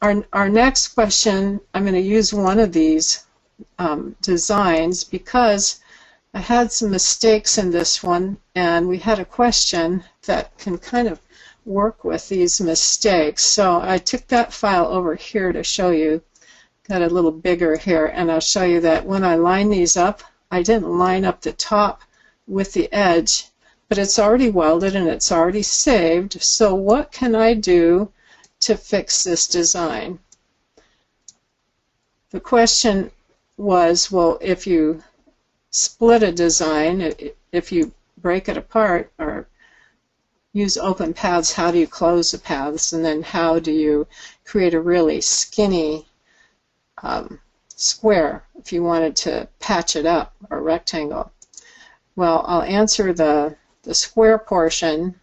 our next question, I'm going to use one of these designs because I had some mistakes in this one, and we had a question that can kind of work with these mistakes. So I took that file over here to show you. Got a little bigger here, and I'll show you that when I line these up, I didn't line up the top with the edge, but it's already welded and it's already saved. So what can I do to fix this design? The question was, well, if you split a design, if you break it apart or use open paths, how do you close the paths? And then how do you create a really skinny square if you wanted to patch it up, or rectangle? Well, I'll answer the square portion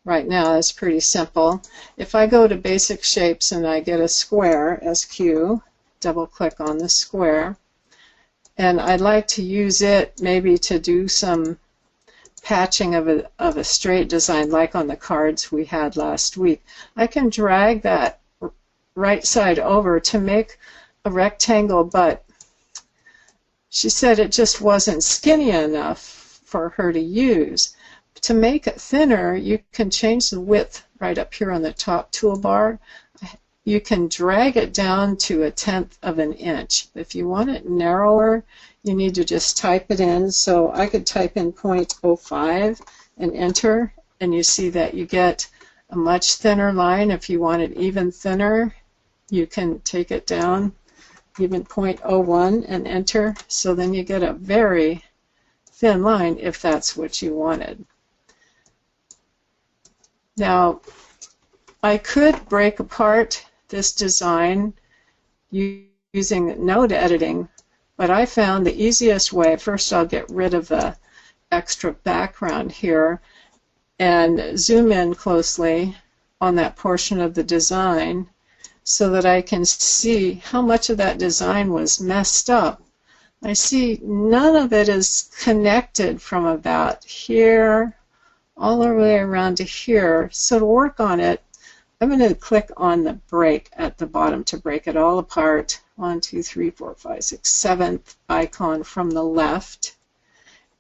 right now. It's pretty simple. If I go to basic shapes and I get a square, SQ, double click on the square, and I'd like to use it maybe to do some patching of a straight design like on the cards we had last week, I can drag that right side over to make a rectangle, but she said it just wasn't skinny enough for her to use. To make it thinner, you can change the width right up here on the top toolbar. You can drag it down to 1/10 of an inch. If you want it narrower, you need to just type it in. So I could type in 0.05 and enter, and you see that you get a much thinner line. If you want it even thinner, you can take it down even 0.01 and enter. So then you get a very thin line if that's what you wanted. Now, I could break apart this design using node editing, but I found the easiest way, first I'll get rid of the extra background here and zoom in closely on that portion of the design so that I can see how much of that design was messed up. I see none of it is connected from about here all the way around to here. So to work on it, I'm going to click on the break at the bottom to break it all apart. 1, 2, 3, 4, 5, 6, 7th icon from the left.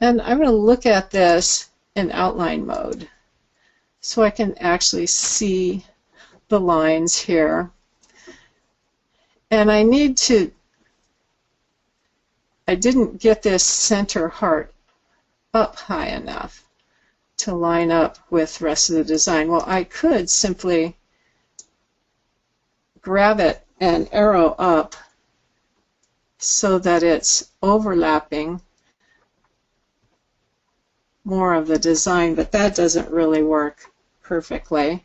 And I'm going to look at this in outline mode so I can actually see the lines here. And I didn't get this center heart up high enough to line up with the rest of the design. Well, I could simply grab it and arrow up so that it's overlapping more of the design, but that doesn't really work perfectly.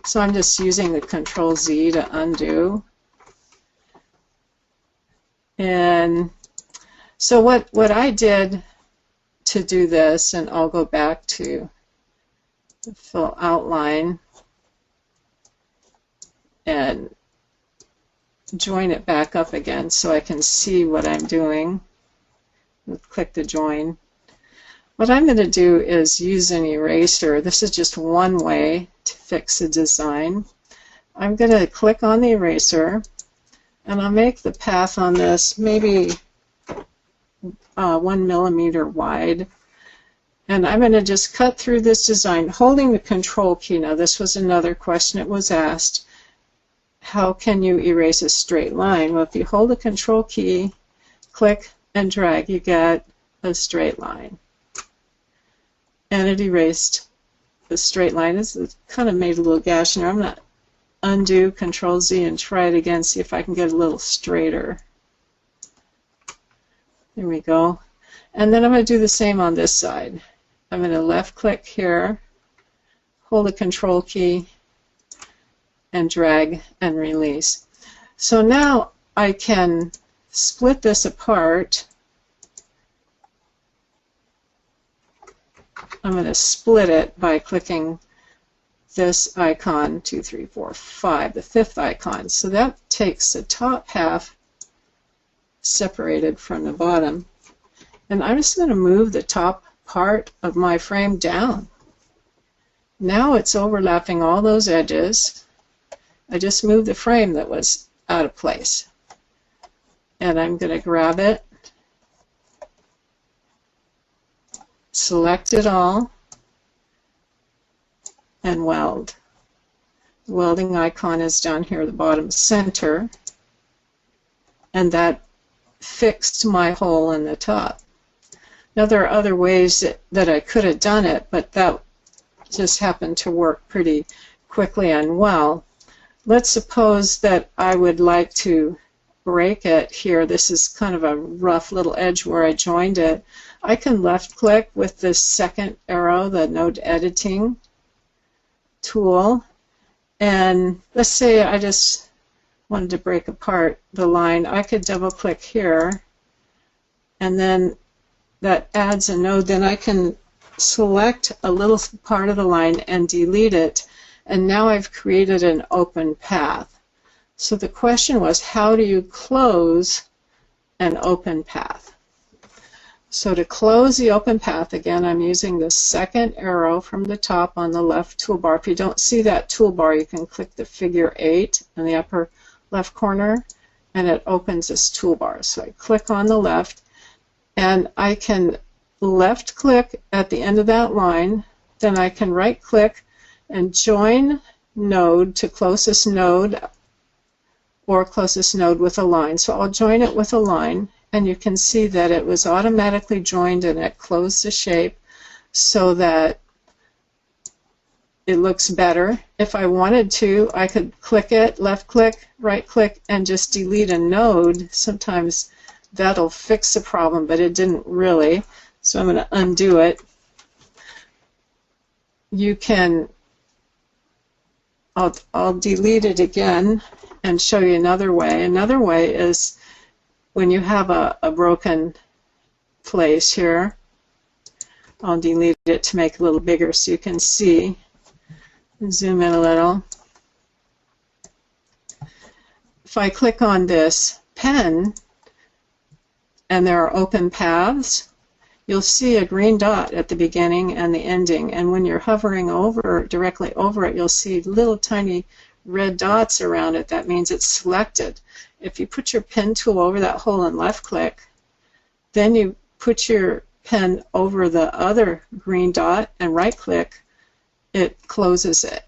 So I'm just using the Control Z to undo. And so what I did to do this, and I'll go back to the fill outline and join it back up again so I can see what I'm doing. Click the join. What I'm going to do is use an eraser. This is just one way to fix a design. I'm going to click on the eraser, and I'll make the path on this maybe 1 millimeter wide. And I'm going to just cut through this design holding the Control key. Now, this was another question it was asked. How can you erase a straight line? Well, if you hold the Control key, click and drag, you get a straight line. And it erased the straight line. It kind of made a little gash in there. I'm going to undo, Control Z, and try it again, see if I can get a little straighter. There we go. And then I'm going to do the same on this side. I'm going to left click here, hold the Control key, and drag and release. So now I can split this apart. I'm going to split it by clicking this icon, 2, 3, 4, 5, the 5th icon. So that takes the top half separated from the bottom. And I'm just going to move the top part of my frame down. Now it's overlapping all those edges. I just moved the frame that was out of place. And I'm going to grab it, select it all, and weld. The welding icon is down here at the bottom center, and that fixed my hole in the top. Now there are other ways that I could have done it, but that just happened to work pretty quickly and well. Let's suppose that I would like to break it here. This is kind of a rough little edge where I joined it. I can left click with this second arrow, the node editing tool, and let's say I just wanted to break apart the line. I could double click here, and then that adds a node. Then I can select a little part of the line and delete it, and now I've created an open path. So the question was, how do you close an open path? So to close the open path, again, I'm using the second arrow from the top on the left toolbar. If you don't see that toolbar, you can click the figure 8 in the upper left corner, and it opens this toolbar. So I click on the left, and I can left click at the end of that line, then I can right click and join node to closest node, or closest node with a line. So I'll join it with a line, and you can see that it was automatically joined and it closed the shape so that it looks better. If I wanted to, I could click it, left click, right click, and just delete a node. Sometimes that'll fix the problem, but it didn't really. So I'm going to undo it. You can, I'll delete it again and show you another way. Another way is when you have a broken place here. I'll delete it to make it a little bigger so you can see. Zoom in a little. If I click on this pen and there are open paths, you'll see a green dot at the beginning and the ending, and when you're hovering over, directly over it, you'll see little tiny red dots around it. That means it's selected. If you put your pen tool over that hole and left click, then you put your pen over the other green dot and right click, it closes it.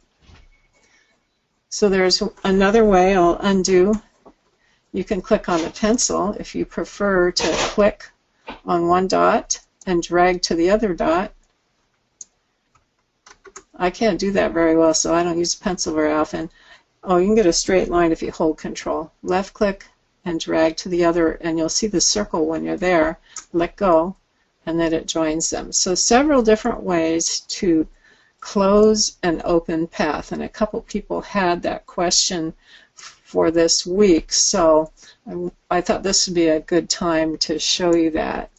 So there's another way. I'll undo. You can click on the pencil if you prefer to click on one dot and drag to the other dot. I can't do that very well, so I don't use a pencil very often. Oh, you can get a straight line if you hold Control. Left click and drag to the other, and you'll see the circle when you're there. Let go, and then it joins them. So several different ways to close an open path, and a couple people had that question for this week, so I thought this would be a good time to show you that.